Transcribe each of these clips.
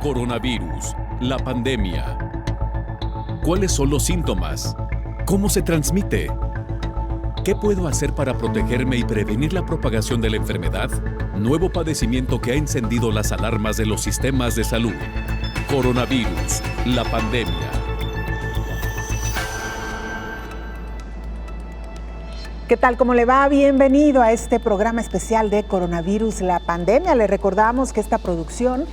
Coronavirus, la pandemia. ¿Cuáles son los síntomas? ¿Cómo se transmite? ¿Qué puedo hacer para protegerme y prevenir la propagación de la enfermedad? Nuevo padecimiento que ha encendido las alarmas de los sistemas de salud. Coronavirus, la pandemia. ¿Qué tal? ¿Cómo le va? Bienvenido a este programa especial de Coronavirus, la pandemia. Le recordamos que esta producción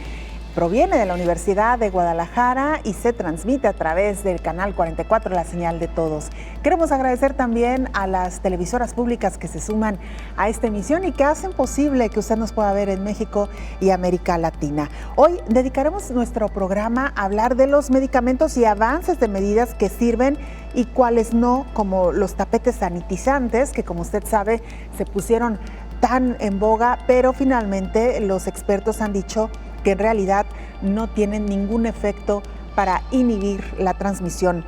proviene de la Universidad de Guadalajara y se transmite a través del canal 44, La Señal de Todos. Queremos agradecer también a las televisoras públicas que se suman a esta emisión y que hacen posible que usted nos pueda ver en México y América Latina. Hoy dedicaremos nuestro programa a hablar de los medicamentos y avances de medidas que sirven y cuáles no, como los tapetes sanitizantes, que como usted sabe se pusieron tan en boga, pero finalmente los expertos han dicho que en realidad no tienen ningún efecto para inhibir la transmisión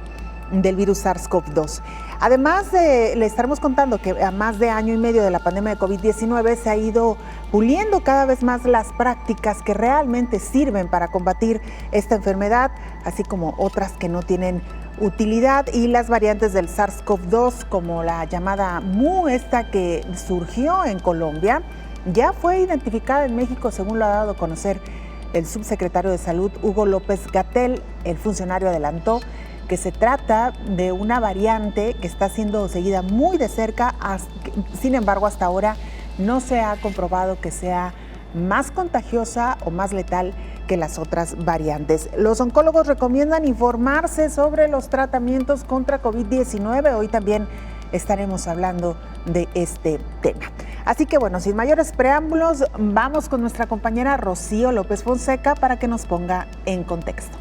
del virus SARS-CoV-2. Además, le estaremos contando que a más de año y medio de la pandemia de COVID-19 se ha ido puliendo cada vez más las prácticas que realmente sirven para combatir esta enfermedad, así como otras que no tienen utilidad, y las variantes del SARS-CoV-2, como la llamada Mu, esta que surgió en Colombia, ya fue identificada en México, según lo ha dado a conocer el subsecretario de Salud, Hugo López-Gatell. El funcionario adelantó que se trata de una variante que está siendo seguida muy de cerca. Sin embargo, hasta ahora no se ha comprobado que sea más contagiosa o más letal que las otras variantes. Los oncólogos recomiendan informarse sobre los tratamientos contra COVID-19. Hoy también estaremos hablando de este tema. Así que bueno, sin mayores preámbulos, vamos con nuestra compañera Rocío López Fonseca para que nos ponga en contexto.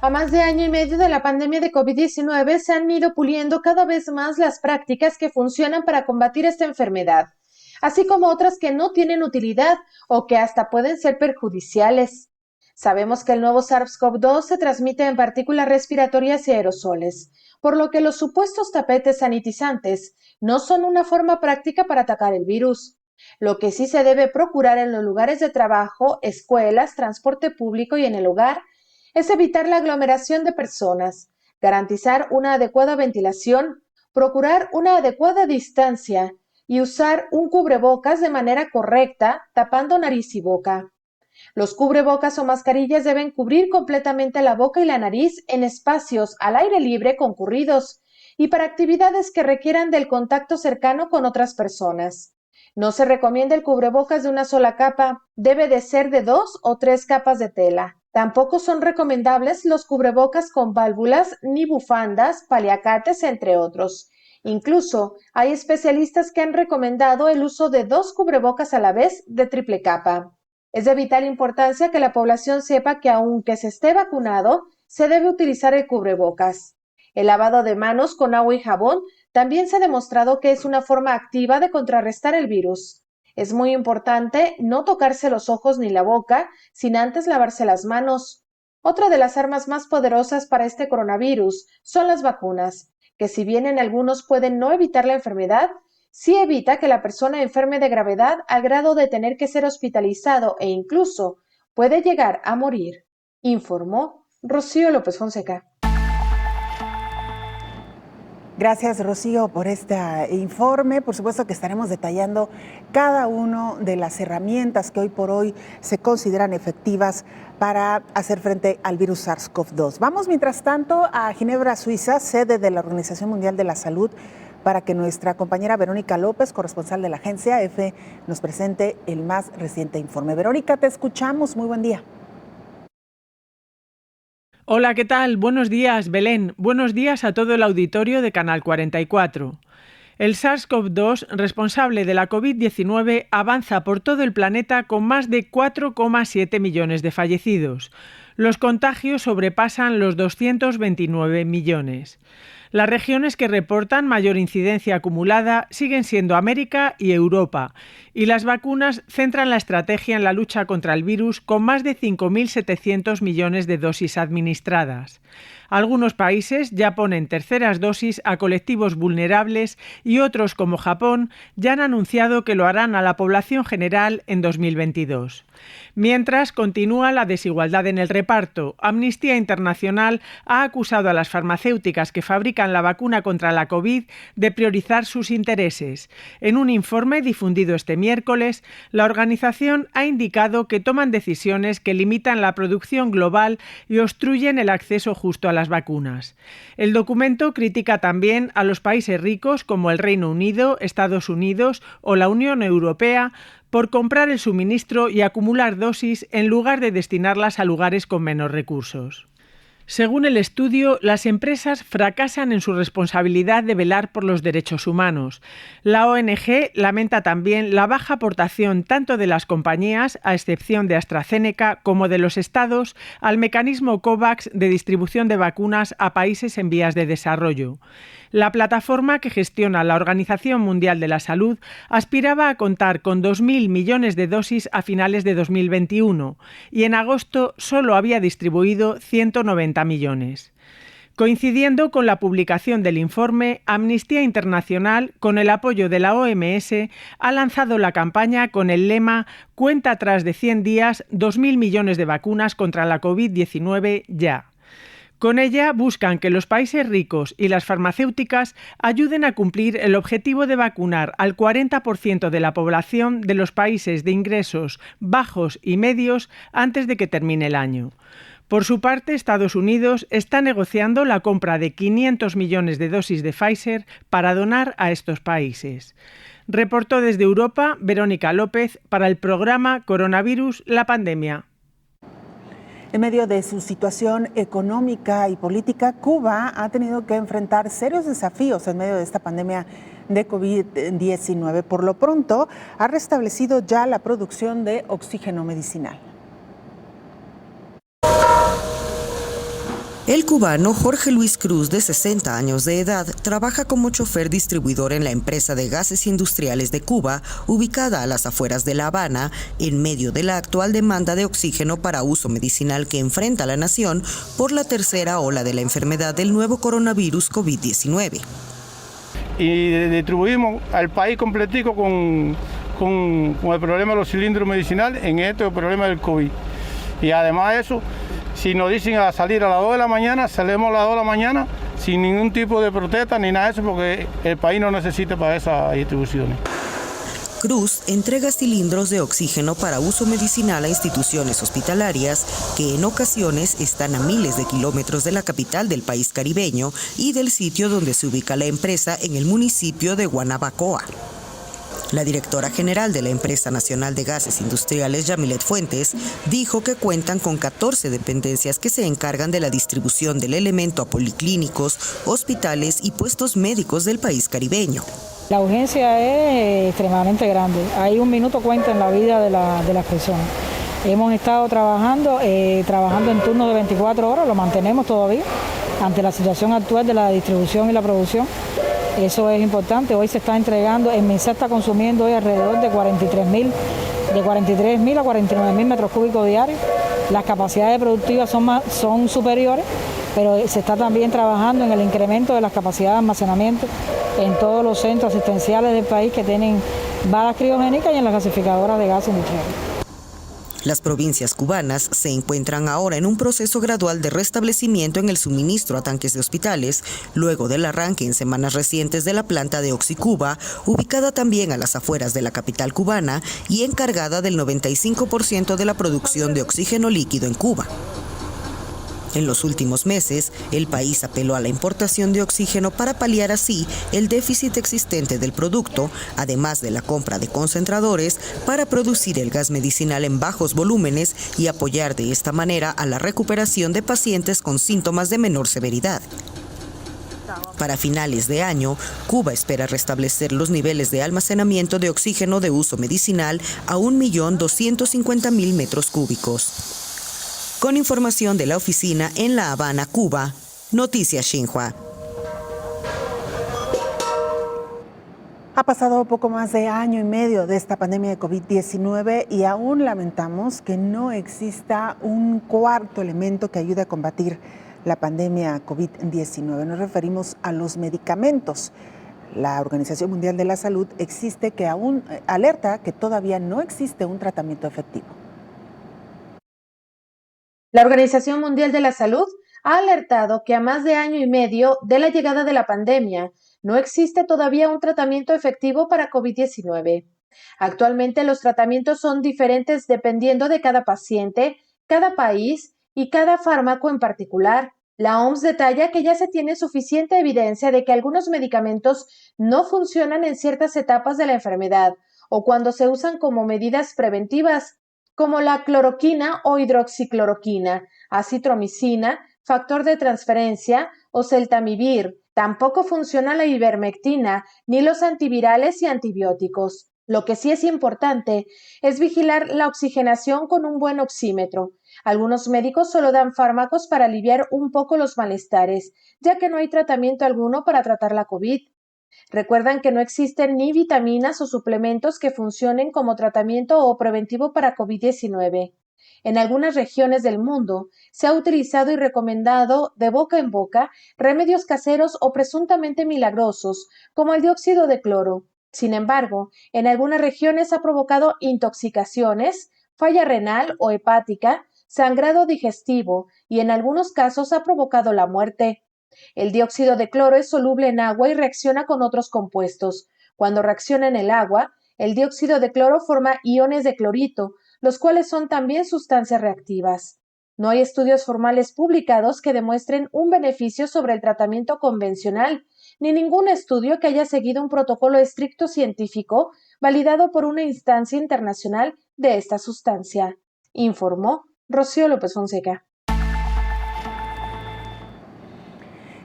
A más de año y medio de la pandemia de COVID-19 se han ido puliendo cada vez más las prácticas que funcionan para combatir esta enfermedad, así como otras que no tienen utilidad o que hasta pueden ser perjudiciales. Sabemos que el nuevo SARS-CoV-2 se transmite en partículas respiratorias y aerosoles, por lo que los supuestos tapetes sanitizantes no son una forma práctica para atacar el virus. Lo que sí se debe procurar en los lugares de trabajo, escuelas, transporte público y en el hogar es evitar la aglomeración de personas, garantizar una adecuada ventilación, procurar una adecuada distancia y usar un cubrebocas de manera correcta, tapando nariz y boca. Los cubrebocas o mascarillas deben cubrir completamente la boca y la nariz en espacios al aire libre concurridos y para actividades que requieran del contacto cercano con otras personas. No se recomienda el cubrebocas de una sola capa, debe de ser de 2 o 3 capas de tela. Tampoco son recomendables los cubrebocas con válvulas ni bufandas, paliacates, entre otros. Incluso hay especialistas que han recomendado el uso de 2 cubrebocas a la vez de triple capa. Es de vital importancia que la población sepa que aunque se esté vacunado, se debe utilizar el cubrebocas. El lavado de manos con agua y jabón también se ha demostrado que es una forma activa de contrarrestar el virus. Es muy importante no tocarse los ojos ni la boca sin antes lavarse las manos. Otra de las armas más poderosas para este coronavirus son las vacunas, que si bien en algunos pueden no evitar la enfermedad, sí evita que la persona enferme de gravedad al grado de tener que ser hospitalizado e incluso puede llegar a morir, informó Rocío López Fonseca. Gracias, Rocío, por este informe. Por supuesto que estaremos detallando cada una de las herramientas que hoy por hoy se consideran efectivas para hacer frente al virus SARS-CoV-2. Vamos, mientras tanto, a Ginebra, Suiza, sede de la Organización Mundial de la Salud, para que nuestra compañera Verónica López, corresponsal de la agencia EFE, nos presente el más reciente informe. Verónica, te escuchamos. Muy buen día. Hola, ¿qué tal? Buenos días, Belén. Buenos días a todo el auditorio de Canal 44. El SARS-CoV-2, responsable de la COVID-19, avanza por todo el planeta con más de 4,7 millones de fallecidos. Los contagios sobrepasan los 229 millones. Las regiones que reportan mayor incidencia acumulada siguen siendo América y Europa, y las vacunas centran la estrategia en la lucha contra el virus con más de 5.700 millones de dosis administradas. Algunos países ya ponen terceras dosis a colectivos vulnerables y otros, como Japón, ya han anunciado que lo harán a la población general en 2022. Mientras continúa la desigualdad en el reparto, Amnistía Internacional ha acusado a las farmacéuticas que fabrican la vacuna contra la COVID de priorizar sus intereses. En un informe difundido este miércoles, la organización ha indicado que toman decisiones que limitan la producción global y obstruyen el acceso justo a las vacunas. El documento critica también a los países ricos como el Reino Unido, Estados Unidos o la Unión Europea por comprar el suministro y acumular dosis en lugar de destinarlas a lugares con menos recursos. Según el estudio, las empresas fracasan en su responsabilidad de velar por los derechos humanos. La ONG lamenta también la baja aportación tanto de las compañías, a excepción de AstraZeneca, como de los estados, al mecanismo COVAX de distribución de vacunas a países en vías de desarrollo. La plataforma que gestiona la Organización Mundial de la Salud aspiraba a contar con 2.000 millones de dosis a finales de 2021 y en agosto solo había distribuido 190 millones. Coincidiendo con la publicación del informe, Amnistía Internacional, con el apoyo de la OMS, ha lanzado la campaña con el lema «Cuenta atrás de 100 días, 2.000 millones de vacunas contra la COVID-19 ya». Con ella buscan que los países ricos y las farmacéuticas ayuden a cumplir el objetivo de vacunar al 40% de la población de los países de ingresos bajos y medios antes de que termine el año. Por su parte, Estados Unidos está negociando la compra de 500 millones de dosis de Pfizer para donar a estos países. Reportó desde Europa Verónica López para el programa Coronavirus, la pandemia. En medio de su situación económica y política, Cuba ha tenido que enfrentar serios desafíos en medio de esta pandemia de COVID-19. Por lo pronto, ha restablecido ya la producción de oxígeno medicinal. El cubano Jorge Luis Cruz, de 60 años de edad, trabaja como chofer distribuidor en la empresa de gases industriales de Cuba, ubicada a las afueras de La Habana, en medio de la actual demanda de oxígeno para uso medicinal que enfrenta la nación por la tercera ola de la enfermedad del nuevo coronavirus COVID-19. Y distribuimos al país completico con el problema de los cilindros medicinales en el problema del COVID. Y además de eso, si nos dicen a salir a las 2 de la mañana, salimos a las 2 de la mañana sin ningún tipo de protesta ni nada de eso, porque el país no necesita para esas distribuciones. Cruz entrega cilindros de oxígeno para uso medicinal a instituciones hospitalarias que en ocasiones están a miles de kilómetros de la capital del país caribeño y del sitio donde se ubica la empresa en el municipio de Guanabacoa. La directora general de la Empresa Nacional de Gases Industriales, Yamilet Fuentes, dijo que cuentan con 14 dependencias que se encargan de la distribución del elemento a policlínicos, hospitales y puestos médicos del país caribeño. La urgencia es extremadamente grande. Hay un minuto cuenta en la vida de las personas. Hemos estado trabajando en turnos de 24 horas, lo mantenemos todavía, ante la situación actual de la distribución y la producción. Eso es importante. Hoy se está entregando, el MINSA está consumiendo hoy alrededor de 43.000 a 49.000 metros cúbicos diarios. Las capacidades productivas son superiores, pero se está también trabajando en el incremento de las capacidades de almacenamiento en todos los centros asistenciales del país que tienen balas criogénicas y en las gasificadoras de gas industriales. Las provincias cubanas se encuentran ahora en un proceso gradual de restablecimiento en el suministro a tanques de hospitales, luego del arranque en semanas recientes de la planta de Oxicuba, ubicada también a las afueras de la capital cubana y encargada del 95% de la producción de oxígeno líquido en Cuba. En los últimos meses, el país apeló a la importación de oxígeno para paliar así el déficit existente del producto, además de la compra de concentradores para producir el gas medicinal en bajos volúmenes y apoyar de esta manera a la recuperación de pacientes con síntomas de menor severidad. Para finales de año, Cuba espera restablecer los niveles de almacenamiento de oxígeno de uso medicinal a 1.250.000 metros cúbicos. Con información de la oficina en La Habana, Cuba, Noticias Xinhua. Ha pasado poco más de año y medio de esta pandemia de COVID-19 y aún lamentamos que no exista un cuarto elemento que ayude a combatir la pandemia COVID-19. Nos referimos a los medicamentos. La Organización Mundial de la Salud alerta que todavía no existe un tratamiento efectivo. La Organización Mundial de la Salud ha alertado que a más de año y medio de la llegada de la pandemia, no existe todavía un tratamiento efectivo para COVID-19. Actualmente los tratamientos son diferentes dependiendo de cada paciente, cada país y cada fármaco en particular. La OMS detalla que ya se tiene suficiente evidencia de que algunos medicamentos no funcionan en ciertas etapas de la enfermedad o cuando se usan como medidas preventivas, como la cloroquina o hidroxicloroquina, acitromicina, factor de transferencia o celtamivir. Tampoco funciona la ivermectina ni los antivirales y antibióticos. Lo que sí es importante es vigilar la oxigenación con un buen oxímetro. Algunos médicos solo dan fármacos para aliviar un poco los malestares, ya que no hay tratamiento alguno para tratar la COVID. Recuerdan que no existen ni vitaminas o suplementos que funcionen como tratamiento o preventivo para COVID-19. En algunas regiones del mundo se ha utilizado y recomendado de boca en boca remedios caseros o presuntamente milagrosos, como el dióxido de cloro. Sin embargo, en algunas regiones ha provocado intoxicaciones, falla renal o hepática, sangrado digestivo y en algunos casos ha provocado la muerte. El dióxido de cloro es soluble en agua y reacciona con otros compuestos. Cuando reacciona en el agua, el dióxido de cloro forma iones de clorito, los cuales son también sustancias reactivas. No hay estudios formales publicados que demuestren un beneficio sobre el tratamiento convencional, ni ningún estudio que haya seguido un protocolo estricto científico validado por una instancia internacional de esta sustancia, informó Rocío López Fonseca.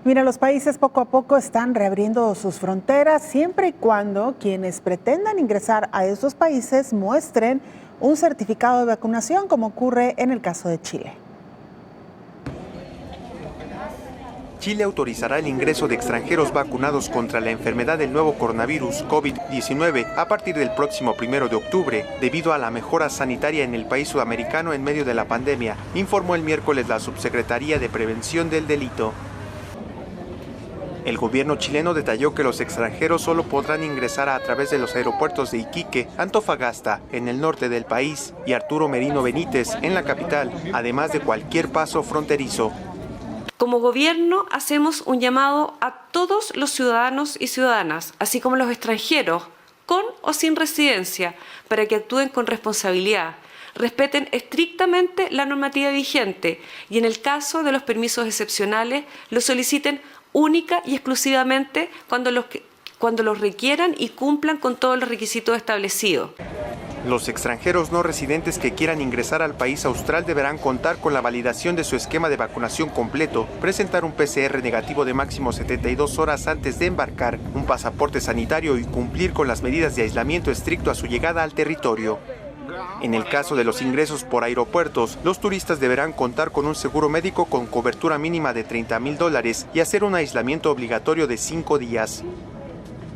Mira, los países poco a poco están reabriendo sus fronteras siempre y cuando quienes pretendan ingresar a esos países muestren un certificado de vacunación, como ocurre en el caso de Chile. Chile autorizará el ingreso de extranjeros vacunados contra la enfermedad del nuevo coronavirus COVID-19 a partir del próximo 1 de octubre, debido a la mejora sanitaria en el país sudamericano en medio de la pandemia, informó el miércoles la Subsecretaría de Prevención del Delito. El gobierno chileno detalló que los extranjeros solo podrán ingresar a través de los aeropuertos de Iquique, Antofagasta, en el norte del país, y Arturo Merino Benítez, en la capital, además de cualquier paso fronterizo. Como gobierno hacemos un llamado a todos los ciudadanos y ciudadanas, así como los extranjeros, con o sin residencia, para que actúen con responsabilidad, respeten estrictamente la normativa vigente y en el caso de los permisos excepcionales los soliciten única y exclusivamente cuando los requieran y cumplan con todos los requisitos establecidos. Los extranjeros no residentes que quieran ingresar al país austral deberán contar con la validación de su esquema de vacunación completo, presentar un PCR negativo de máximo 72 horas antes de embarcar, un pasaporte sanitario y cumplir con las medidas de aislamiento estricto a su llegada al territorio. En el caso de los ingresos por aeropuertos, los turistas deberán contar con un seguro médico con cobertura mínima de $30,000 y hacer un aislamiento obligatorio de 5 días.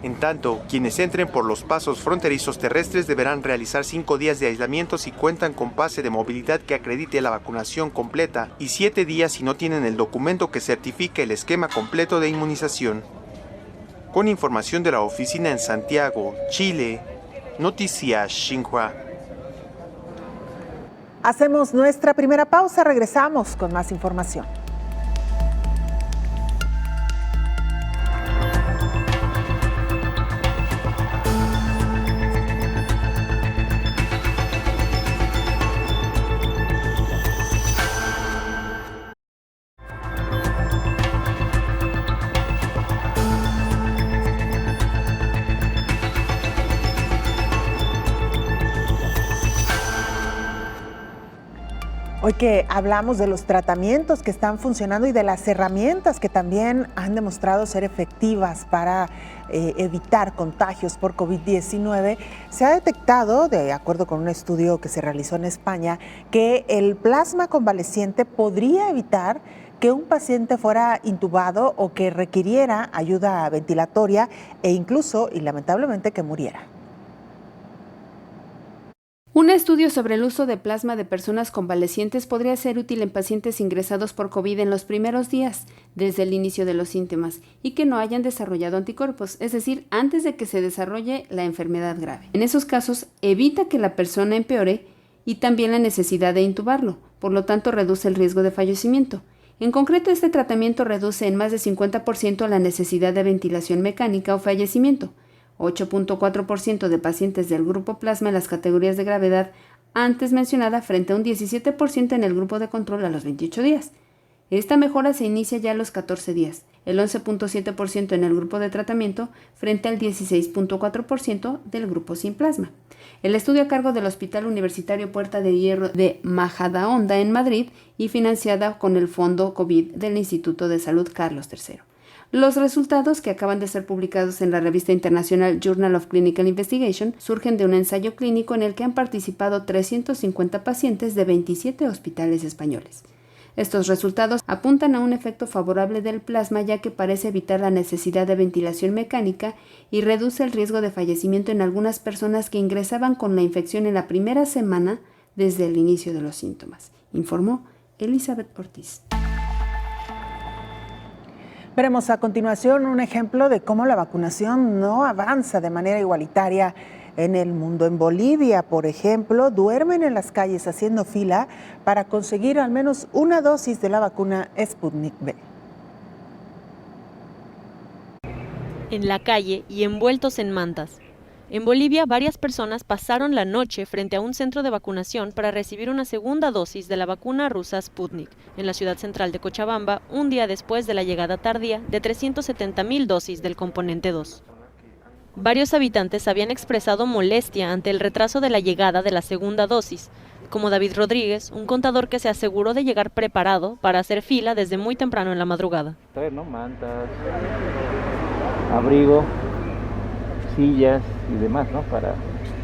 En tanto, quienes entren por los pasos fronterizos terrestres deberán realizar 5 días de aislamiento si cuentan con pase de movilidad que acredite la vacunación completa y 7 días si no tienen el documento que certifique el esquema completo de inmunización. Con información de la oficina en Santiago, Chile, Noticias Xinhua. Hacemos nuestra primera pausa, regresamos con más información. Hoy que hablamos de los tratamientos que están funcionando y de las herramientas que también han demostrado ser efectivas para evitar contagios por COVID-19, se ha detectado, de acuerdo con un estudio que se realizó en España, que el plasma convaleciente podría evitar que un paciente fuera intubado o que requiriera ayuda ventilatoria e incluso, y lamentablemente, que muriera. Un estudio sobre el uso de plasma de personas convalecientes podría ser útil en pacientes ingresados por COVID en los primeros días, desde el inicio de los síntomas, y que no hayan desarrollado anticuerpos, es decir, antes de que se desarrolle la enfermedad grave. En esos casos, evita que la persona empeore y también la necesidad de intubarlo, por lo tanto reduce el riesgo de fallecimiento. En concreto, este tratamiento reduce en más de 50% la necesidad de ventilación mecánica o fallecimiento, 8.4% de pacientes del grupo plasma en las categorías de gravedad antes mencionada frente a un 17% en el grupo de control a los 28 días. Esta mejora se inicia ya a los 14 días, el 11.7% en el grupo de tratamiento frente al 16.4% del grupo sin plasma. El estudio a cargo del Hospital Universitario Puerta de Hierro de Majadahonda en Madrid y financiada con el Fondo COVID del Instituto de Salud Carlos III. Los resultados, que acaban de ser publicados en la revista internacional Journal of Clinical Investigation, surgen de un ensayo clínico en el que han participado 350 pacientes de 27 hospitales españoles. Estos resultados apuntan a un efecto favorable del plasma, ya que parece evitar la necesidad de ventilación mecánica y reduce el riesgo de fallecimiento en algunas personas que ingresaban con la infección en la primera semana desde el inicio de los síntomas, informó Elizabeth Ortiz. Veremos a continuación un ejemplo de cómo la vacunación no avanza de manera igualitaria en el mundo. En Bolivia, por ejemplo, duermen en las calles haciendo fila para conseguir al menos una dosis de la vacuna Sputnik V. En la calle y envueltos en mantas. En Bolivia, varias personas pasaron la noche frente a un centro de vacunación para recibir una segunda dosis de la vacuna rusa Sputnik en la ciudad central de Cochabamba, un día después de la llegada tardía de 370.000 dosis del componente 2. Varios habitantes habían expresado molestia ante el retraso de la llegada de la segunda dosis, como David Rodríguez, un contador que se aseguró de llegar preparado para hacer fila desde muy temprano en la madrugada. Traer, ¿no? Mantas, abrigo, sillas y demás, ¿no? Para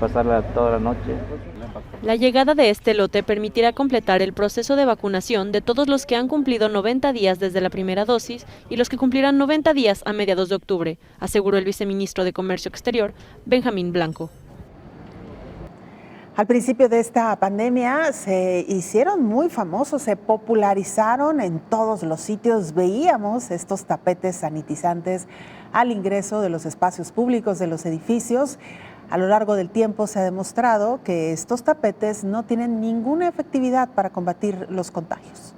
pasarla toda la noche. La llegada de este lote permitirá completar el proceso de vacunación de todos los que han cumplido 90 días desde la primera dosis y los que cumplirán 90 días a mediados de octubre, aseguró el viceministro de Comercio Exterior, Benjamín Blanco. Al principio de esta pandemia se hicieron muy famosos, se popularizaron en todos los sitios. Veíamos estos tapetes sanitizantes al ingreso de los espacios públicos, de los edificios. A lo largo del tiempo se ha demostrado que estos tapetes no tienen ninguna efectividad para combatir los contagios.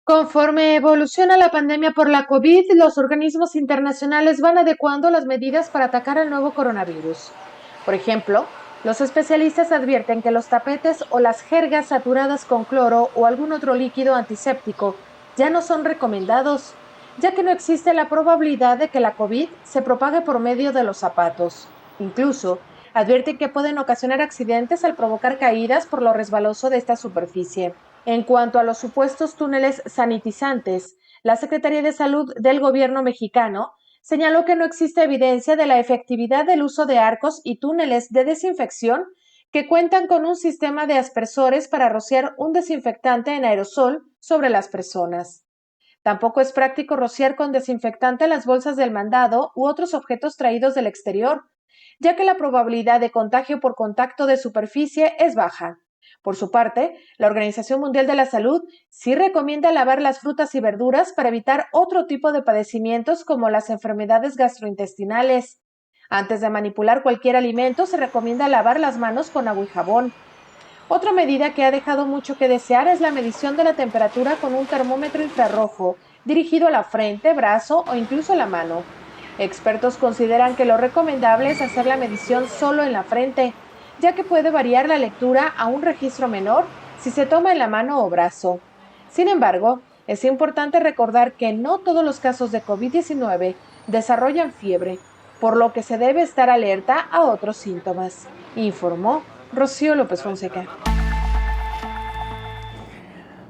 Conforme evoluciona la pandemia por la COVID, los organismos internacionales van adecuando las medidas para atacar al nuevo coronavirus. Por ejemplo, los especialistas advierten que los tapetes o las jergas saturadas con cloro o algún otro líquido antiséptico ya no son recomendados, ya que no existe la probabilidad de que la COVID se propague por medio de los zapatos. Incluso, advierten que pueden ocasionar accidentes al provocar caídas por lo resbaloso de esta superficie. En cuanto a los supuestos túneles sanitizantes, la Secretaría de Salud del Gobierno mexicano señaló que no existe evidencia de la efectividad del uso de arcos y túneles de desinfección que cuentan con un sistema de aspersores para rociar un desinfectante en aerosol sobre las personas. Tampoco es práctico rociar con desinfectante las bolsas del mandado u otros objetos traídos del exterior, ya que la probabilidad de contagio por contacto de superficie es baja. Por su parte, la Organización Mundial de la Salud sí recomienda lavar las frutas y verduras para evitar otro tipo de padecimientos como las enfermedades gastrointestinales. Antes de manipular cualquier alimento, se recomienda lavar las manos con agua y jabón. Otra medida que ha dejado mucho que desear es la medición de la temperatura con un termómetro infrarrojo, dirigido a la frente, brazo o incluso la mano. Expertos consideran que lo recomendable es hacer la medición solo en la frente, ya que puede variar la lectura a un registro menor si se toma en la mano o brazo. Sin embargo, es importante recordar que no todos los casos de COVID-19 desarrollan fiebre, por lo que se debe estar alerta a otros síntomas, informó Rocío López Fonseca.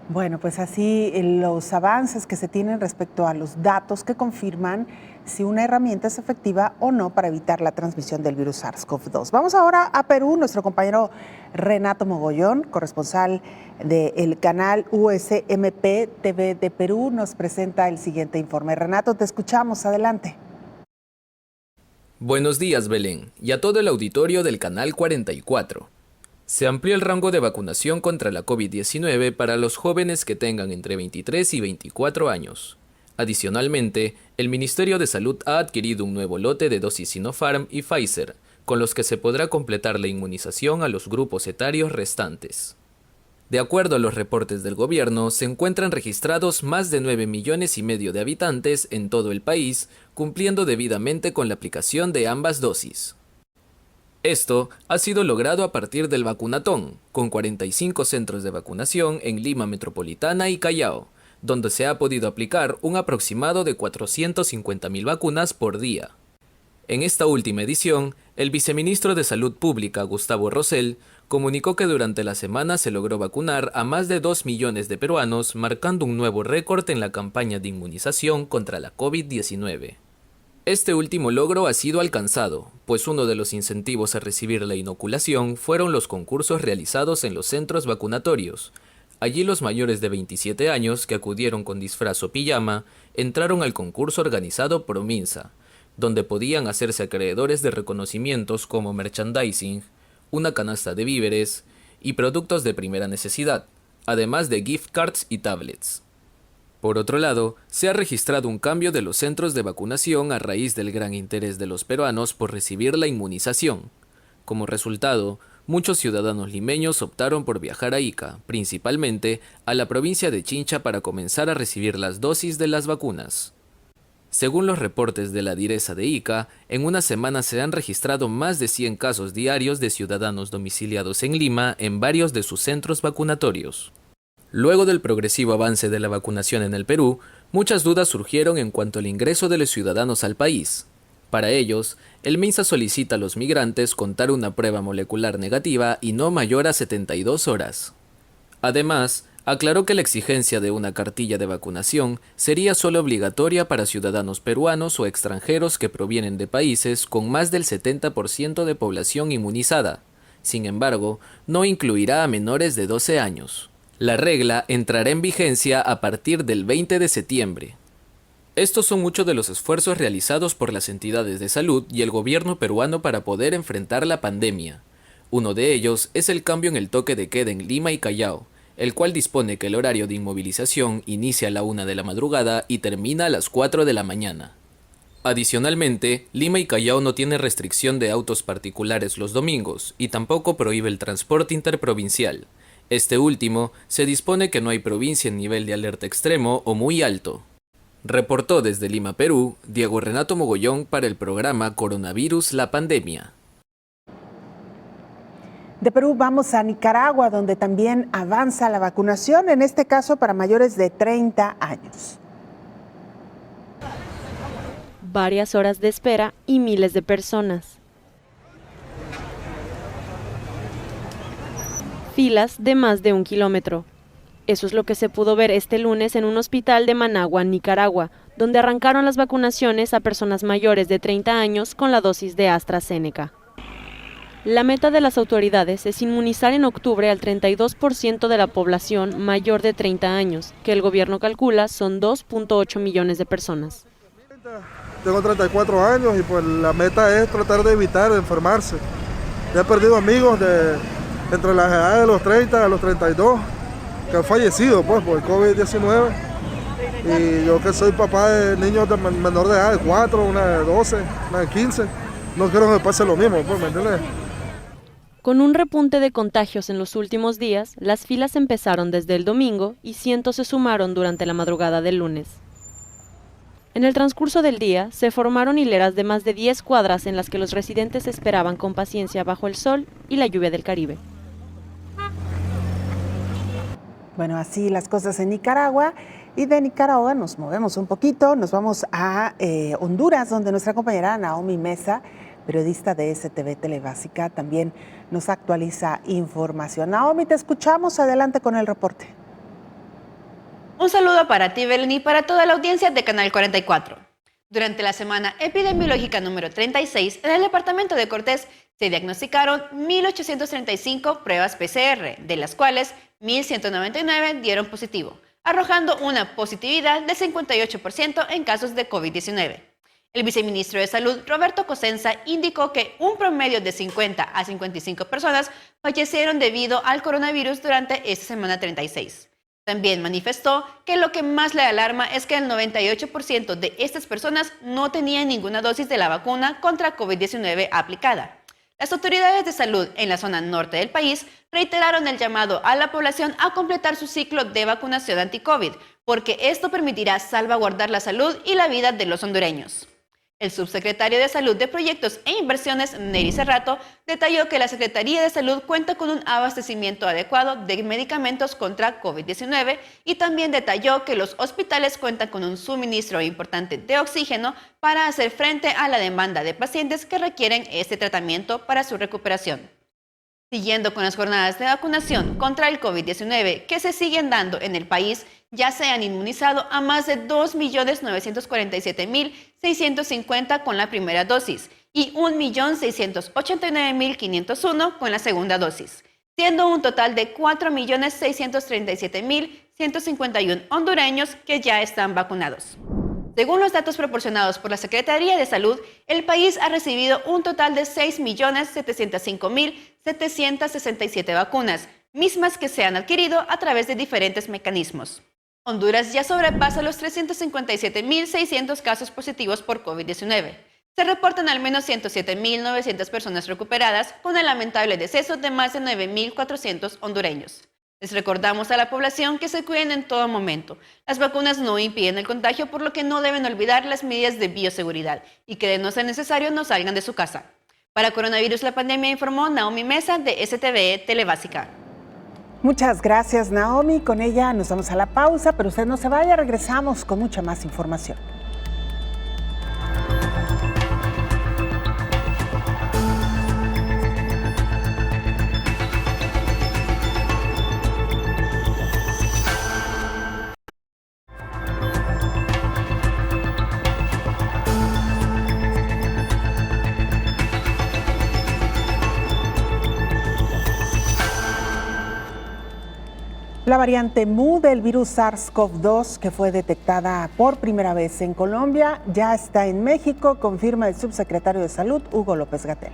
Bueno, pues así los avances que se tienen respecto a los datos que confirman si una herramienta es efectiva o no para evitar la transmisión del virus SARS-CoV-2. Vamos ahora a Perú. Nuestro compañero Renato Mogollón, corresponsal del canal USMP TV de Perú, nos presenta el siguiente informe. Renato, te escuchamos. Adelante. Buenos días, Belén, y a todo el auditorio del Canal 44. Se amplió el rango de vacunación contra la COVID-19 para los jóvenes que tengan entre 23 y 24 años. Adicionalmente, el Ministerio de Salud ha adquirido un nuevo lote de dosis Sinopharm y Pfizer, con los que se podrá completar la inmunización a los grupos etarios restantes. De acuerdo a los reportes del gobierno, se encuentran registrados más de 9,5 millones de habitantes en todo el país, cumpliendo debidamente con la aplicación de ambas dosis. Esto ha sido logrado a partir del vacunatón, con 45 centros de vacunación en Lima Metropolitana y Callao, donde se ha podido aplicar un aproximado de 450.000 vacunas por día. En esta última edición, el viceministro de Salud Pública, Gustavo Rosell, comunicó que durante la semana se logró vacunar a más de 2 millones de peruanos, marcando un nuevo récord en la campaña de inmunización contra la COVID-19. Este último logro ha sido alcanzado, pues uno de los incentivos a recibir la inoculación fueron los concursos realizados en los centros vacunatorios. Allí los mayores de 27 años que acudieron con disfraz o pijama entraron al concurso organizado por Minsa, donde podían hacerse acreedores de reconocimientos como merchandising, una canasta de víveres y productos de primera necesidad, además de gift cards y tablets. Por otro lado, se ha registrado un cambio de los centros de vacunación a raíz del gran interés de los peruanos por recibir la inmunización. Como resultado, muchos ciudadanos limeños optaron por viajar a Ica, principalmente a la provincia de Chincha, para comenzar a recibir las dosis de las vacunas. Según los reportes de la direza de Ica, en una semana se han registrado más de 100 casos diarios de ciudadanos domiciliados en Lima en varios de sus centros vacunatorios. Luego del progresivo avance de la vacunación en el Perú, muchas dudas surgieron en cuanto al ingreso de los ciudadanos al país. Para ellos, el MINSA solicita a los migrantes contar una prueba molecular negativa y no mayor a 72 horas. Además, aclaró que la exigencia de una cartilla de vacunación sería solo obligatoria para ciudadanos peruanos o extranjeros que provienen de países con más del 70% de población inmunizada. Sin embargo, no incluirá a menores de 12 años. La regla entrará en vigencia a partir del 20 de septiembre. Estos son muchos de los esfuerzos realizados por las entidades de salud y el gobierno peruano para poder enfrentar la pandemia. Uno de ellos es el cambio en el toque de queda en Lima y Callao, el cual dispone que el horario de inmovilización inicia a la 1 de la madrugada y termina a las 4 de la mañana. Adicionalmente, Lima y Callao no tienen restricción de autos particulares los domingos y tampoco prohíbe el transporte interprovincial. Este último se dispone que no hay provincia en nivel de alerta extremo o muy alto. Reportó desde Lima, Perú, Diego Renato Mogollón para el programa Coronavirus la Pandemia. De Perú vamos a Nicaragua, donde también avanza la vacunación, en este caso para mayores de 30 años. Varias horas de espera y miles de personas. Filas de más de 1 kilómetro. Eso es lo que se pudo ver este lunes en un hospital de Managua, Nicaragua, donde arrancaron las vacunaciones a personas mayores de 30 años con la dosis de AstraZeneca. La meta de las autoridades es inmunizar en octubre al 32% de la población mayor de 30 años, que el gobierno calcula son 2.8 millones de personas. Tengo 34 años y pues la meta es tratar de evitar enfermarse. Ya he perdido amigos entre las edades de los 30 a los 32 que han fallecido pues, por el COVID-19. Y yo que soy papá de niños de menor de edad, de 4, una de 12, una de 15, no quiero que me pase lo mismo, pues, ¿me entiendes? Con un repunte de contagios en los últimos días, las filas empezaron desde el domingo y cientos se sumaron durante la madrugada del lunes. En el transcurso del día, se formaron hileras de más de 10 cuadras en las que los residentes esperaban con paciencia bajo el sol y la lluvia del Caribe. Bueno, así las cosas en Nicaragua. Y de Nicaragua nos movemos un poquito, nos vamos a Honduras, donde nuestra compañera Naomi Mesa, periodista de STV Telebásica, también nos actualiza información. Naomi, te escuchamos, adelante con el reporte. Un saludo para ti, Belén, y para toda la audiencia de Canal 44. Durante la semana epidemiológica número 36, en el departamento de Cortés se diagnosticaron 1.835 pruebas PCR, de las cuales 1.199 dieron positivo, arrojando una positividad del 58% en casos de COVID-19. El viceministro de Salud, Roberto Cosenza, indicó que un promedio de 50 a 55 personas fallecieron debido al coronavirus durante esta semana 36. También manifestó que lo que más le alarma es que el 98% de estas personas no tenían ninguna dosis de la vacuna contra COVID-19 aplicada. Las autoridades de salud en la zona norte del país reiteraron el llamado a la población a completar su ciclo de vacunación anti-COVID, porque esto permitirá salvaguardar la salud y la vida de los hondureños. El subsecretario de Salud de Proyectos e Inversiones, Neri Cerrato, detalló que la Secretaría de Salud cuenta con un abastecimiento adecuado de medicamentos contra COVID-19 y también detalló que los hospitales cuentan con un suministro importante de oxígeno para hacer frente a la demanda de pacientes que requieren este tratamiento para su recuperación. Siguiendo con las jornadas de vacunación contra el COVID-19 que se siguen dando en el país, ya se han inmunizado a más de 2.947.650 con la primera dosis y 1.689.501 con la segunda dosis, siendo un total de 4.637.151 hondureños que ya están vacunados. Según los datos proporcionados por la Secretaría de Salud, el país ha recibido un total de 6.705.767 vacunas, mismas que se han adquirido a través de diferentes mecanismos. Honduras ya sobrepasa los 357.600 casos positivos por COVID-19. Se reportan al menos 107.900 personas recuperadas, con el lamentable deceso de más de 9.400 hondureños. Les recordamos a la población que se cuiden en todo momento. Las vacunas no impiden el contagio, por lo que no deben olvidar las medidas de bioseguridad y que de no ser necesario no salgan de su casa. Para Coronavirus la Pandemia informó Naomi Mesa de STVE Telebásica. Muchas gracias, Naomi. Con ella nos vamos a la pausa, pero usted no se vaya, regresamos con mucha más información. La variante Mu del virus SARS-CoV-2, que fue detectada por primera vez en Colombia, ya está en México, confirma el subsecretario de Salud, Hugo López-Gatell.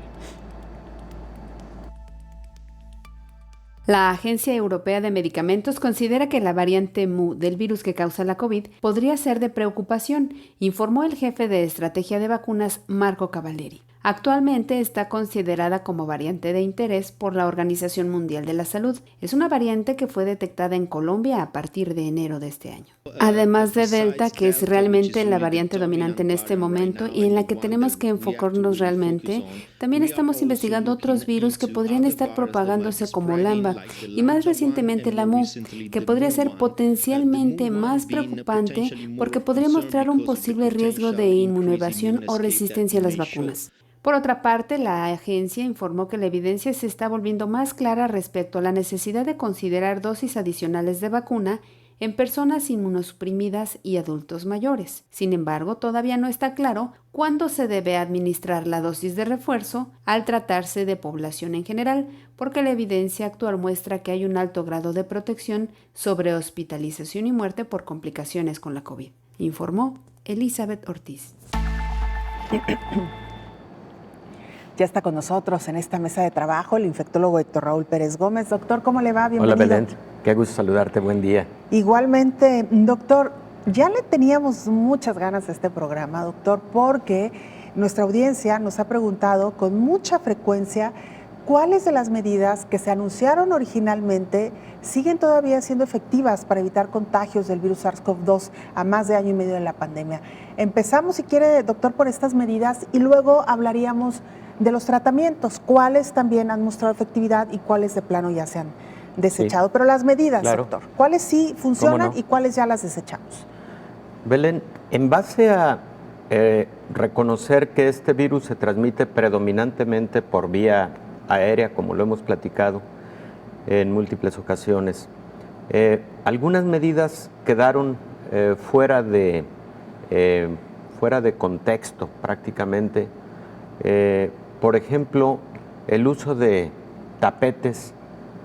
La Agencia Europea de Medicamentos considera que la variante Mu del virus que causa la COVID podría ser de preocupación, informó el jefe de estrategia de vacunas, Marco Cavalleri. Actualmente está considerada como variante de interés por la Organización Mundial de la Salud. Es una variante que fue detectada en Colombia a partir de enero de este año. Además de Delta, que es realmente la variante dominante en este momento y en la que tenemos que enfocarnos realmente, también estamos investigando otros virus que podrían estar propagándose como Lambda y más recientemente la Mu, que podría ser potencialmente más preocupante porque podría mostrar un posible riesgo de inmunoevasión o resistencia a las vacunas. Por otra parte, la agencia informó que la evidencia se está volviendo más clara respecto a la necesidad de considerar dosis adicionales de vacuna en personas inmunosuprimidas y adultos mayores. Sin embargo, todavía no está claro cuándo se debe administrar la dosis de refuerzo al tratarse de población en general, porque la evidencia actual muestra que hay un alto grado de protección sobre hospitalización y muerte por complicaciones con la COVID, informó Elizabeth Ortiz. Ya está con nosotros en esta mesa de trabajo el infectólogo Héctor Raúl Pérez Gómez. Doctor, ¿cómo le va? Bienvenido. Hola, Belén. Qué gusto saludarte. Buen día. Igualmente, doctor, ya le teníamos muchas ganas a este programa, doctor, porque nuestra audiencia nos ha preguntado con mucha frecuencia cuáles de las medidas que se anunciaron originalmente siguen todavía siendo efectivas para evitar contagios del virus SARS-CoV-2 a más de año y medio de la pandemia. Empezamos, si quiere, doctor, por estas medidas y luego hablaríamos de los tratamientos, cuáles también han mostrado efectividad y cuáles de plano ya se han desechado. Sí. Pero las medidas, claro, doctor, ¿cuáles sí funcionan y cuáles ya las desechamos? Belén, en base a reconocer que este virus se transmite predominantemente por vía aérea, como lo hemos platicado en múltiples ocasiones, algunas medidas quedaron fuera de contexto prácticamente. Por ejemplo, el uso de tapetes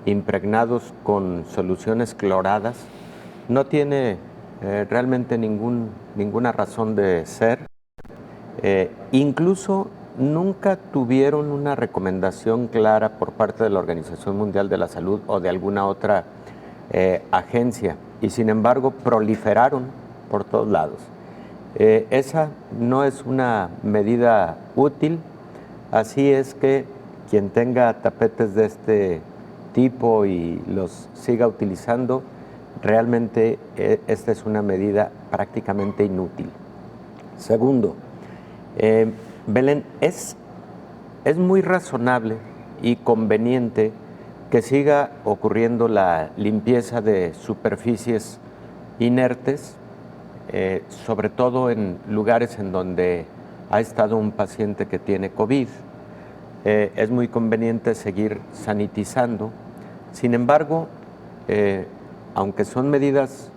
impregnados con soluciones cloradas no tiene realmente ninguna razón de ser. Incluso nunca tuvieron una recomendación clara por parte de la Organización Mundial de la Salud o de alguna otra agencia, y sin embargo proliferaron por todos lados. Esa no es una medida útil, así es que quien tenga tapetes de este tipo y los siga utilizando, realmente esta es una medida prácticamente inútil. Segundo, Belén, es muy razonable y conveniente que siga ocurriendo la limpieza de superficies inertes, sobre todo en lugares en donde ha estado un paciente que tiene COVID. Es muy conveniente seguir sanitizando. Sin embargo, aunque son medidas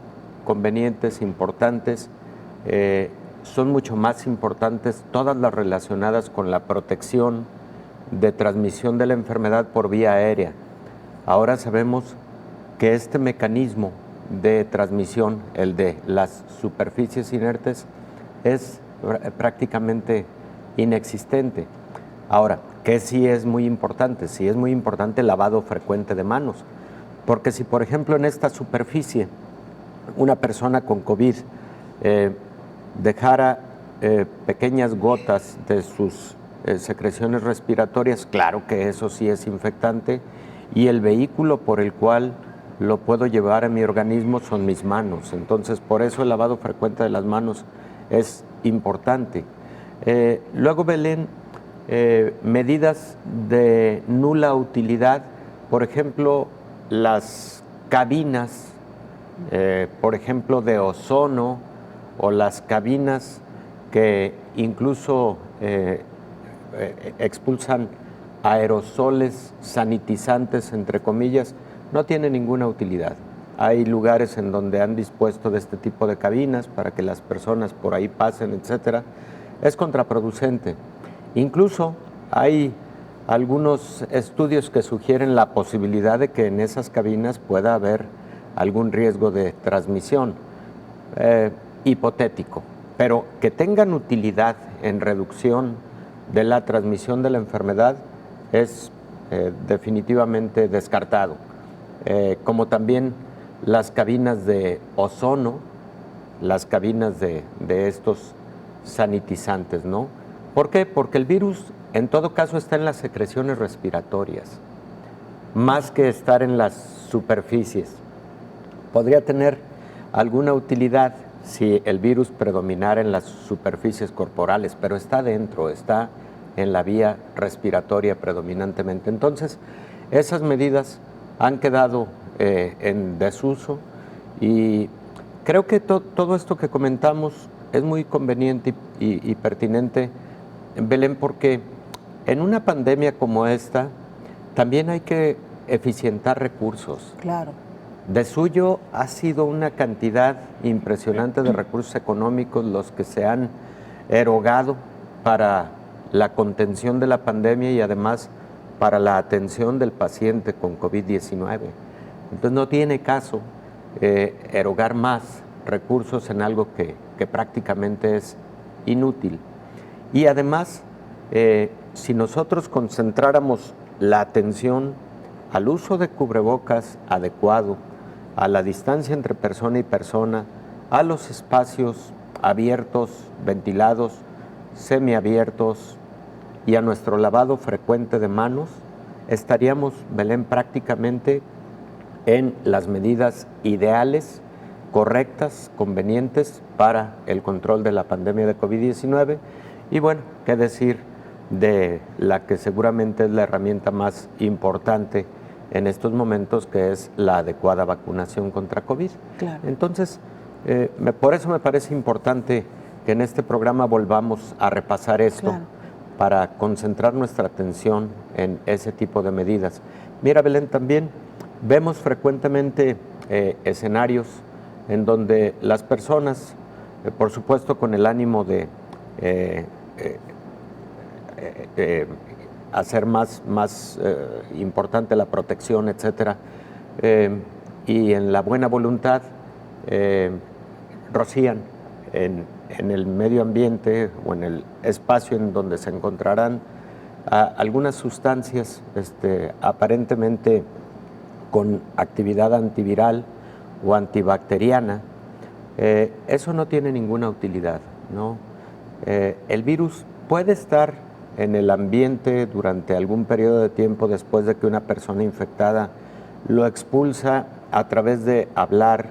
convenientes, importantes, son mucho más importantes todas las relacionadas con la protección de transmisión de la enfermedad por vía aérea. Ahora sabemos que este mecanismo de transmisión, el de las superficies inertes, es prácticamente inexistente. Ahora, ¿qué sí es muy importante? Sí es muy importante el lavado frecuente de manos, porque si, por ejemplo, en esta superficie una persona con COVID dejara pequeñas gotas de sus secreciones respiratorias, claro que eso sí es infectante, y el vehículo por el cual lo puedo llevar a mi organismo son mis manos. Entonces, por eso el lavado frecuente de las manos es importante. Luego, Belén, medidas de nula utilidad, por ejemplo, las cabinas, por ejemplo, de ozono, o las cabinas que incluso expulsan aerosoles sanitizantes, entre comillas, no tienen ninguna utilidad. Hay lugares en donde han dispuesto de este tipo de cabinas para que las personas por ahí pasen, etcétera. Es contraproducente. Incluso hay algunos estudios que sugieren la posibilidad de que en esas cabinas pueda haber algún riesgo de transmisión. Hipotético, pero que tengan utilidad en reducción de la transmisión de la enfermedad es definitivamente descartado. Como también las cabinas de ozono, las cabinas de estos sanitizantes, ¿no? ¿Por qué? Porque el virus en todo caso está en las secreciones respiratorias, más que estar en las superficies. Podría tener alguna utilidad si el virus predominara en las superficies corporales, pero está dentro, está en la vía respiratoria predominantemente. Entonces, esas medidas han quedado en desuso y creo que todo esto que comentamos es muy conveniente y pertinente, Belén, porque en una pandemia como esta también hay que eficientar recursos. Claro. De suyo ha sido una cantidad impresionante de recursos económicos los que se han erogado para la contención de la pandemia y además para la atención del paciente con COVID-19. Entonces no tiene caso erogar más recursos en algo que prácticamente es inútil. Y además, si nosotros concentráramos la atención al uso de cubrebocas adecuado, a la distancia entre persona y persona, a los espacios abiertos, ventilados, semiabiertos y a nuestro lavado frecuente de manos, estaríamos, Belén, prácticamente en las medidas ideales, correctas, convenientes para el control de la pandemia de COVID-19. Y bueno, qué decir de la que seguramente es la herramienta más importante en estos momentos, que es la adecuada vacunación contra COVID. Claro. Entonces, por eso me parece importante que en este programa volvamos a repasar esto, claro, para concentrar nuestra atención en ese tipo de medidas. Mira, Belén, también vemos frecuentemente escenarios en donde las personas, por supuesto con el ánimo de hacer más importante la protección, etcétera, y en la buena voluntad rocían en el medio ambiente o en el espacio en donde se encontrarán algunas sustancias aparentemente con actividad antiviral o antibacteriana. Eso no tiene ninguna utilidad, ¿no? El virus puede estar en el ambiente durante algún periodo de tiempo después de que una persona infectada lo expulsa a través de hablar,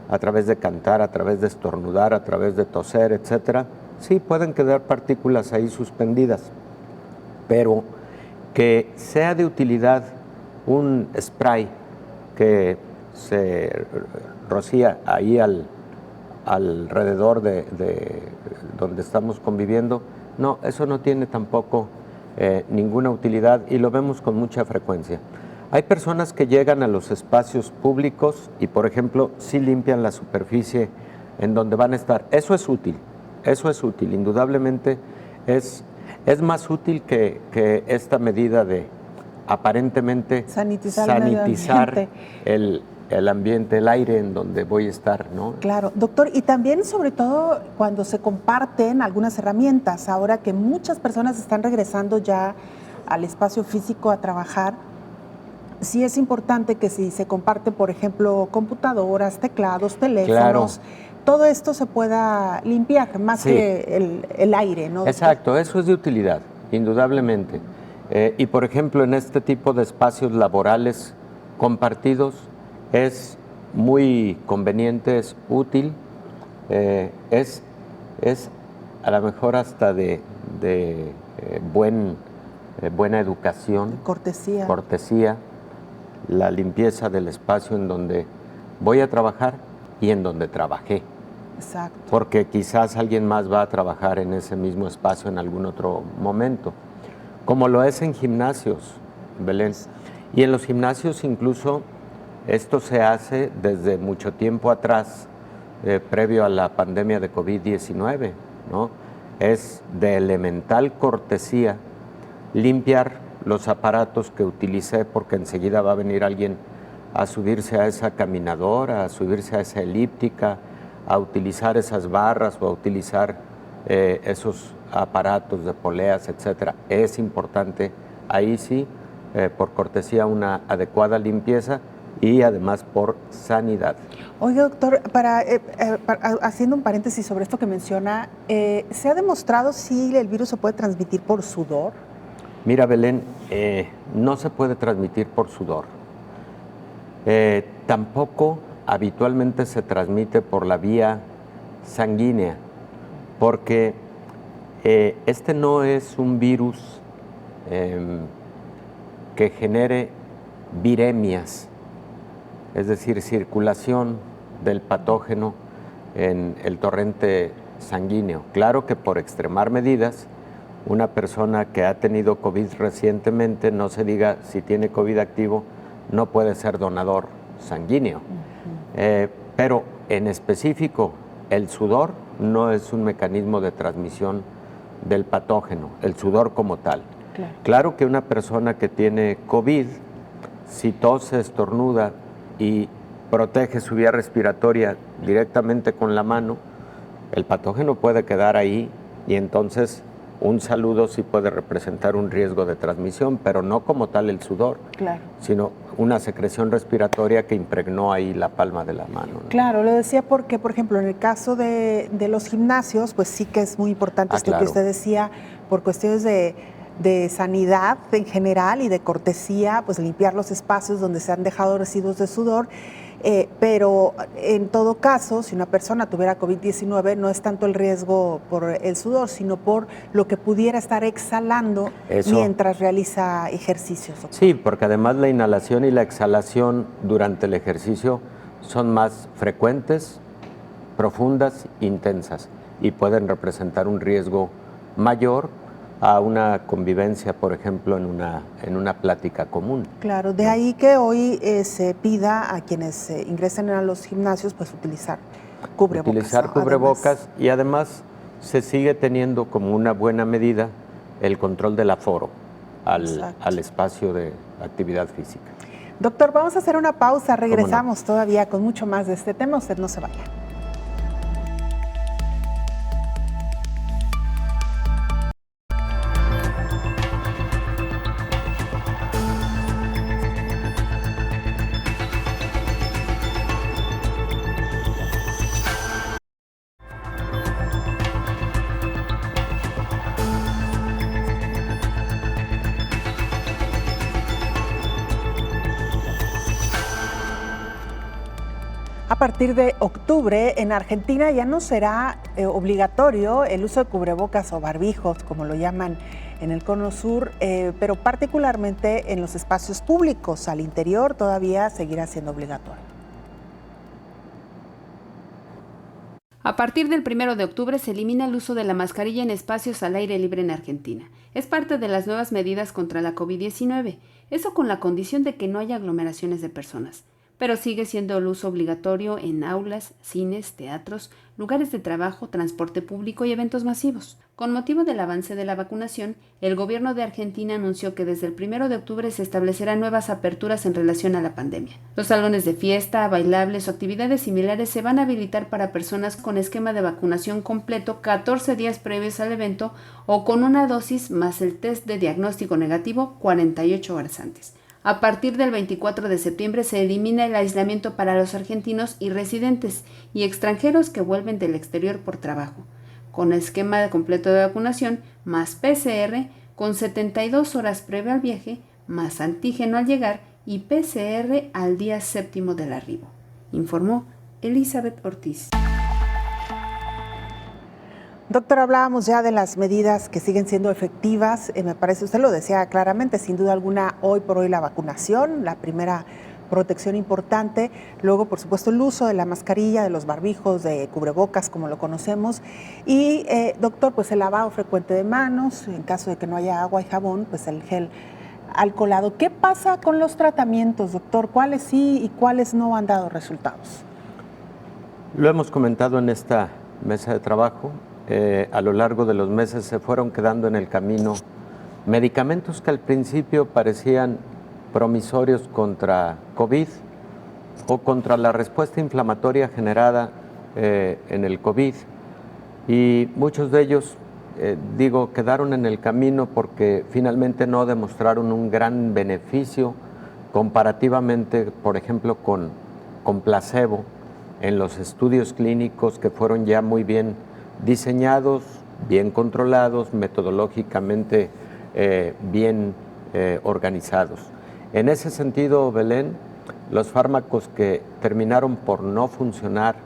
a través de cantar, a través de estornudar, a través de toser, etcétera, sí pueden quedar partículas ahí suspendidas, pero que sea de utilidad un spray que se rocía ahí alrededor de donde estamos conviviendo, no, eso no tiene tampoco ninguna utilidad y lo vemos con mucha frecuencia. Hay personas que llegan a los espacios públicos y, por ejemplo, sí limpian la superficie en donde van a estar. Eso es útil, indudablemente es más útil que esta medida de aparentemente sanitizar el ambiente, el aire en donde voy a estar, ¿no? Claro, doctor, y también sobre todo cuando se comparten algunas herramientas, ahora que muchas personas están regresando ya al espacio físico a trabajar, sí es importante que si se comparten, por ejemplo, computadoras, teclados, teléfonos, todo esto se pueda limpiar, más que el aire, ¿no? Exacto, eso es de utilidad, indudablemente. Y por ejemplo, en este tipo de espacios laborales compartidos, es muy conveniente, es útil, es a lo mejor hasta de buena educación, cortesía, la limpieza del espacio en donde voy a trabajar y en donde trabajé. Exacto. Porque quizás alguien más va a trabajar en ese mismo espacio en algún otro momento, como lo es en gimnasios, Belén. Y en los gimnasios incluso esto se hace desde mucho tiempo atrás, previo a la pandemia de COVID-19, ¿no? Es de elemental cortesía limpiar los aparatos que utilicé, porque enseguida va a venir alguien a subirse a esa caminadora, a subirse a esa elíptica, a utilizar esas barras o a utilizar esos aparatos de poleas, etcétera. Es importante, ahí sí, por cortesía, una adecuada limpieza y además por sanidad. Oiga, doctor, haciendo un paréntesis sobre esto que menciona, ¿se ha demostrado si el virus se puede transmitir por sudor? Mira, Belén, no se puede transmitir por sudor. Tampoco habitualmente se transmite por la vía sanguínea, porque este no es un virus que genere viremias, es decir, circulación del patógeno en el torrente sanguíneo. Claro que por extremar medidas, una persona que ha tenido COVID recientemente, no se diga si tiene COVID activo, no puede ser donador sanguíneo. Pero en específico, el sudor no es un mecanismo de transmisión del patógeno, el sudor como tal. Claro que una persona que tiene COVID, si tose, estornuda y protege su vía respiratoria directamente con la mano, el patógeno puede quedar ahí y entonces un saludo sí puede representar un riesgo de transmisión, pero no como tal el sudor, sino una secreción respiratoria que impregnó ahí la palma de la mano, ¿no? Claro, lo decía porque, por ejemplo, en el caso de los gimnasios, pues sí que es muy importante esto que usted decía, por cuestiones de sanidad en general y de cortesía, pues limpiar los espacios donde se han dejado residuos de sudor. Pero en todo caso, si una persona tuviera COVID-19, no es tanto el riesgo por el sudor, sino por lo que pudiera estar exhalando mientras realiza ejercicios. Sí, porque además la inhalación y la exhalación durante el ejercicio son más frecuentes, profundas, intensas y pueden representar un riesgo mayor a una convivencia, por ejemplo, en una plática común. Claro, de ahí que hoy se pida a quienes ingresen a los gimnasios, pues utilizar cubrebocas. Utilizar cubrebocas y además se sigue teniendo como una buena medida el control del aforo al espacio de actividad física. Doctor, vamos a hacer una pausa, regresamos todavía con mucho más de este tema, usted no se vaya. A partir de octubre, en Argentina ya no será obligatorio el uso de cubrebocas o barbijos, como lo llaman en el Cono Sur, pero particularmente en los espacios públicos. Al interior todavía seguirá siendo obligatorio. A partir del 1 de octubre se elimina el uso de la mascarilla en espacios al aire libre en Argentina. Es parte de las nuevas medidas contra la COVID-19, eso con la condición de que no haya aglomeraciones de personas. Pero sigue siendo el uso obligatorio en aulas, cines, teatros, lugares de trabajo, transporte público y eventos masivos. Con motivo del avance de la vacunación, el gobierno de Argentina anunció que desde el 1 de octubre se establecerán nuevas aperturas en relación a la pandemia. Los salones de fiesta, bailables o actividades similares se van a habilitar para personas con esquema de vacunación completo 14 días previos al evento o con una dosis más el test de diagnóstico negativo 48 horas antes. A partir del 24 de septiembre se elimina el aislamiento para los argentinos y residentes y extranjeros que vuelven del exterior por trabajo, con esquema completo de vacunación más PCR con 72 horas previo al viaje, más antígeno al llegar y PCR al día 7º del arribo, informó Elizabeth Ortiz. Doctor, hablábamos ya de las medidas que siguen siendo efectivas. Me parece, usted lo decía claramente, sin duda alguna, hoy por hoy la vacunación, la primera protección importante. Luego, por supuesto, el uso de la mascarilla, de los barbijos, de cubrebocas, como lo conocemos. Y, doctor, pues el lavado frecuente de manos. En caso de que no haya agua y jabón, pues el gel alcoholado. ¿Qué pasa con los tratamientos, doctor? ¿Cuáles sí y cuáles no han dado resultados? Lo hemos comentado en esta mesa de trabajo. A lo largo de los meses se fueron quedando en el camino medicamentos que al principio parecían promisorios contra COVID o contra la respuesta inflamatoria generada en el COVID, y muchos de ellos, quedaron en el camino porque finalmente no demostraron un gran beneficio comparativamente, por ejemplo, con placebo en los estudios clínicos que fueron ya muy bien diseñados, bien controlados, metodológicamente bien organizados. En ese sentido, Belén, los fármacos que terminaron por no funcionar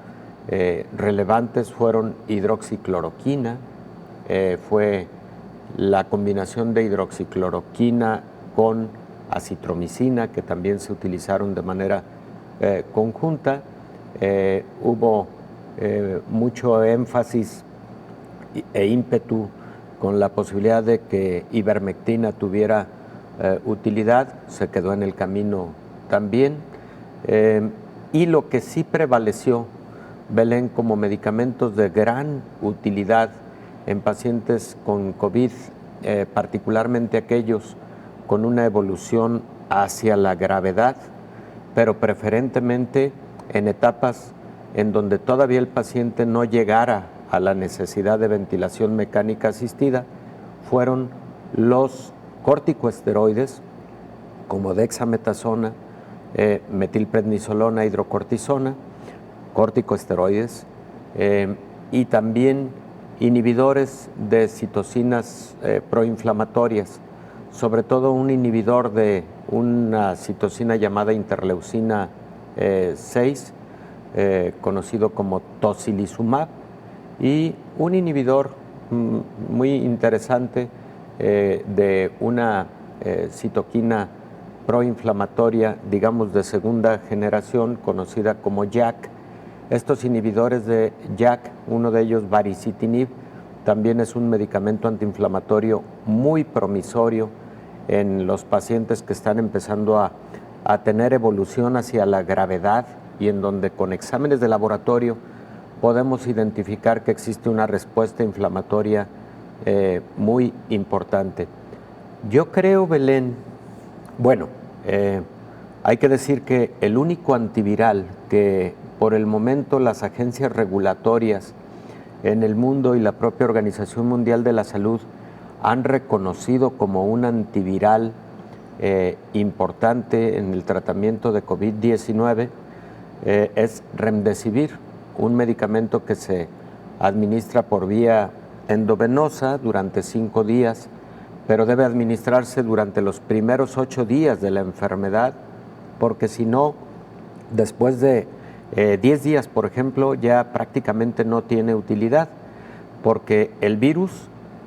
relevantes fueron hidroxicloroquina, fue la combinación de hidroxicloroquina con acitromicina, que también se utilizaron de manera conjunta. Hubo mucho énfasis e ímpetu con la posibilidad de que ivermectina tuviera utilidad, se quedó en el camino también. Y lo que sí prevaleció, Belén, como medicamentos de gran utilidad en pacientes con COVID, particularmente aquellos con una evolución hacia la gravedad, pero preferentemente en etapas en donde todavía el paciente no llegara a la necesidad de ventilación mecánica asistida, fueron los corticosteroides como dexametasona, metilprednisolona, hidrocortisona, corticosteroides, y también inhibidores de citocinas proinflamatorias, sobre todo un inhibidor de una citocina llamada interleucina 6, conocido como tocilizumab, y un inhibidor muy interesante de una citoquina proinflamatoria, digamos de segunda generación, conocida como JAK. Estos inhibidores de JAK, uno de ellos baricitinib, también es un medicamento antiinflamatorio muy promisorio en los pacientes que están empezando a tener evolución hacia la gravedad, y en donde con exámenes de laboratorio podemos identificar que existe una respuesta inflamatoria muy importante. Yo creo, Belén, hay que decir que el único antiviral que por el momento las agencias regulatorias en el mundo y la propia Organización Mundial de la Salud han reconocido como un antiviral importante en el tratamiento de COVID-19 es Remdesivir, un medicamento que se administra por vía endovenosa durante 5 días, pero debe administrarse durante los primeros 8 días de la enfermedad, porque si no, después de 10 días, por ejemplo, ya prácticamente no tiene utilidad, porque el virus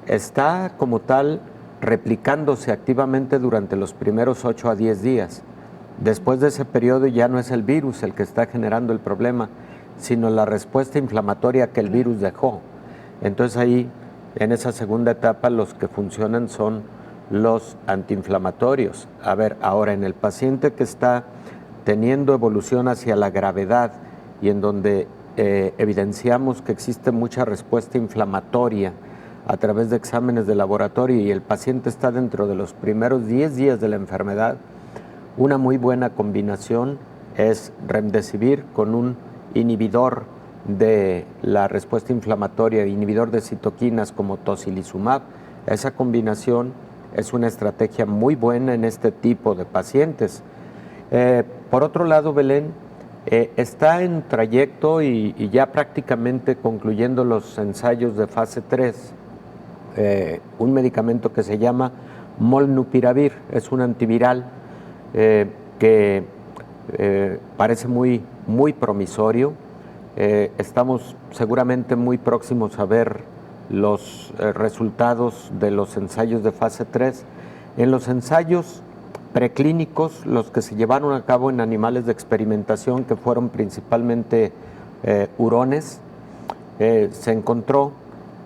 está como tal replicándose activamente durante los primeros 8 a 10 días. Después de ese periodo ya no es el virus el que está generando el problema, sino la respuesta inflamatoria que el virus dejó. Entonces ahí, en esa segunda etapa, los que funcionan son los antiinflamatorios. A ver, ahora en el paciente que está teniendo evolución hacia la gravedad y en donde evidenciamos que existe mucha respuesta inflamatoria a través de exámenes de laboratorio y el paciente está dentro de los primeros 10 días de la enfermedad, una muy buena combinación es Remdesivir con un inhibidor de la respuesta inflamatoria, inhibidor de citoquinas como Tocilizumab. Esa combinación es una estrategia muy buena en este tipo de pacientes. Por otro lado, Belén, está en trayecto y ya prácticamente concluyendo los ensayos de fase 3, un medicamento que se llama Molnupiravir, es un antiviral que parece muy promisorio. Estamos seguramente muy próximos a ver los resultados de los ensayos de fase 3. En los ensayos preclínicos, los que se llevaron a cabo en animales de experimentación, que fueron principalmente hurones, se encontró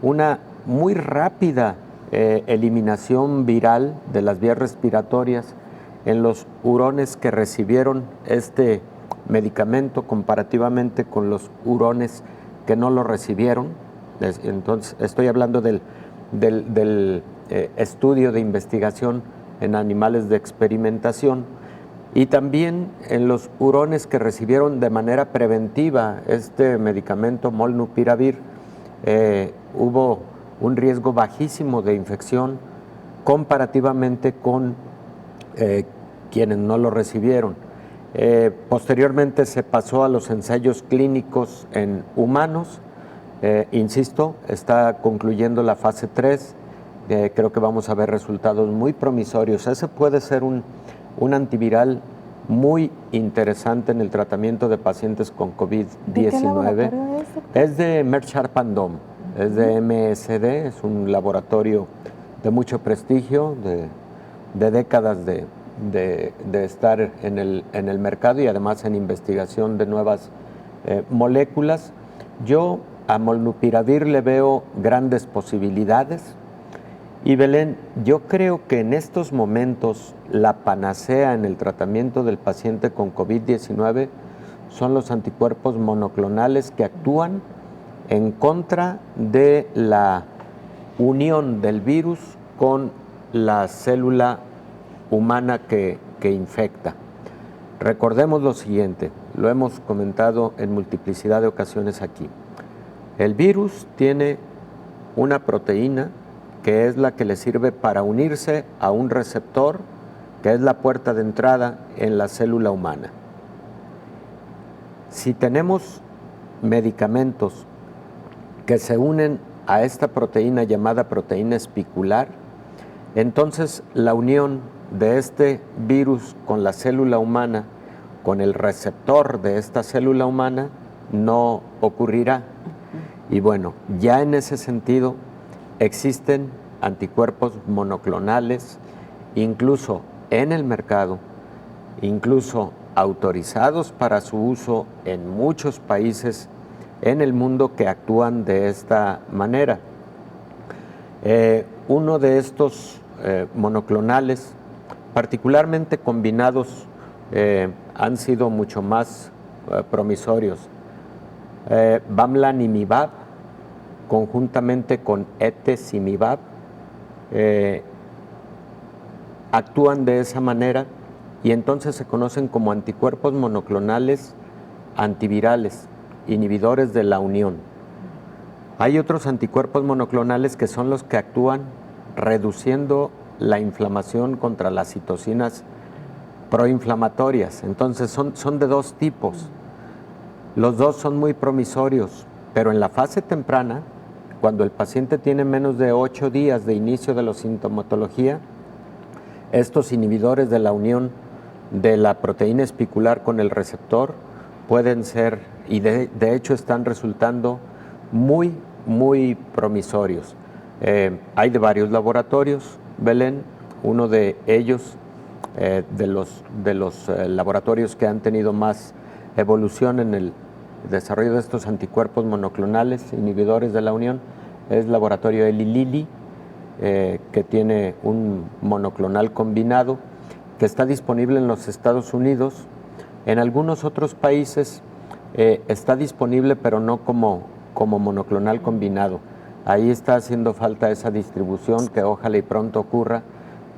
una muy rápida eliminación viral de las vías respiratorias en los hurones que recibieron este medicamento comparativamente con los hurones que no lo recibieron. Entonces, estoy hablando del estudio de investigación en animales de experimentación, y también en los hurones que recibieron de manera preventiva este medicamento Molnupiravir, hubo un riesgo bajísimo de infección comparativamente con quienes no lo recibieron. Posteriormente se pasó a los ensayos clínicos en humanos. Insisto, está concluyendo la fase 3. Creo que vamos a ver resultados muy promisorios. Ese puede ser un antiviral muy interesante en el tratamiento de pacientes con COVID-19. ¿De qué laboratorio es de Merck Sharp & Dohme, es de MSD, es un laboratorio de mucho prestigio, de décadas de estar en el mercado y además en investigación de nuevas moléculas. Yo a Molnupiravir le veo grandes posibilidades. Y Belén, yo creo que en estos momentos la panacea en el tratamiento del paciente con COVID-19 son los anticuerpos monoclonales que actúan en contra de la unión del virus con la célula humana que infecta. Recordemos lo siguiente, lo hemos comentado en multiplicidad de ocasiones aquí. El virus tiene una proteína que es la que le sirve para unirse a un receptor, que es la puerta de entrada en la célula humana. Si tenemos medicamentos que se unen a esta proteína llamada proteína espicular, entonces la unión de este virus con la célula humana, con el receptor de esta célula humana, no ocurrirá. Y bueno, ya en ese sentido existen anticuerpos monoclonales, incluso en el mercado, incluso autorizados para su uso en muchos países en el mundo que actúan de esta manera. Uno de estos monoclonales, particularmente combinados, han sido mucho más promisorios. Bamlanimab, conjuntamente con Etesimimab, actúan de esa manera y entonces se conocen como anticuerpos monoclonales antivirales, inhibidores de la unión. Hay otros anticuerpos monoclonales que son los que actúan reduciendo la inflamación contra las citocinas proinflamatorias. Entonces son de dos tipos. Los dos son muy promisorios, pero en la fase temprana, cuando el paciente tiene menos de 8 días de inicio de la sintomatología, estos inhibidores de la unión de la proteína espicular con el receptor pueden ser, y de hecho están resultando muy, muy promisorios. Hay de varios laboratorios, Belén, uno de ellos, de los laboratorios que han tenido más evolución en el desarrollo de estos anticuerpos monoclonales inhibidores de la unión, es el laboratorio Eli Lilly, que tiene un monoclonal combinado que está disponible en los Estados Unidos. En algunos otros países está disponible, pero no como monoclonal combinado. Ahí está haciendo falta esa distribución, que ojalá y pronto ocurra,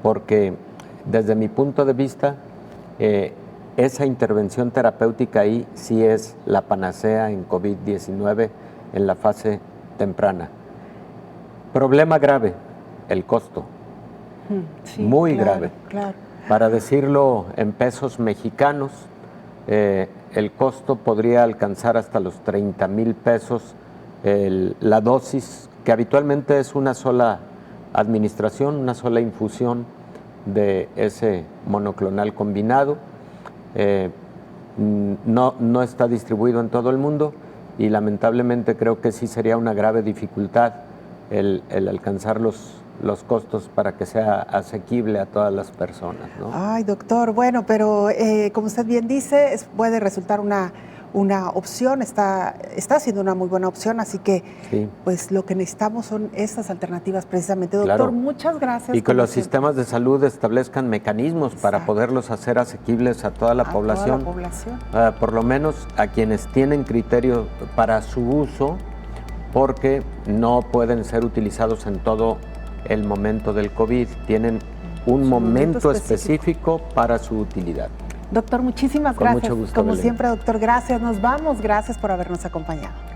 porque desde mi punto de vista, esa intervención terapéutica ahí sí es la panacea en COVID-19 en la fase temprana. Problema grave, el costo. Sí, muy grave. Claro. Para decirlo en pesos mexicanos, el costo podría alcanzar hasta los 30,000 pesos la dosis, que habitualmente es una sola administración, una sola infusión de ese monoclonal combinado. No está distribuido en todo el mundo y lamentablemente creo que sí sería una grave dificultad el alcanzar los costos para que sea asequible a todas las personas, ¿no? Ay, doctor, bueno, pero como usted bien dice, puede resultar una opción, está siendo una muy buena opción, así que sí, pues lo que necesitamos son estas alternativas precisamente. Doctor, claro, muchas gracias. Y que los sistemas de salud establezcan mecanismos para poderlos hacer asequibles a toda la población. Toda la población. Por lo menos a quienes tienen criterio para su uso, porque no pueden ser utilizados en todo el momento del COVID, tienen un momento específico para su utilidad. Doctor, muchísimas gracias. Con mucho gusto, como Belén. siempre, doctor, gracias. Nos vamos. Gracias por habernos acompañado.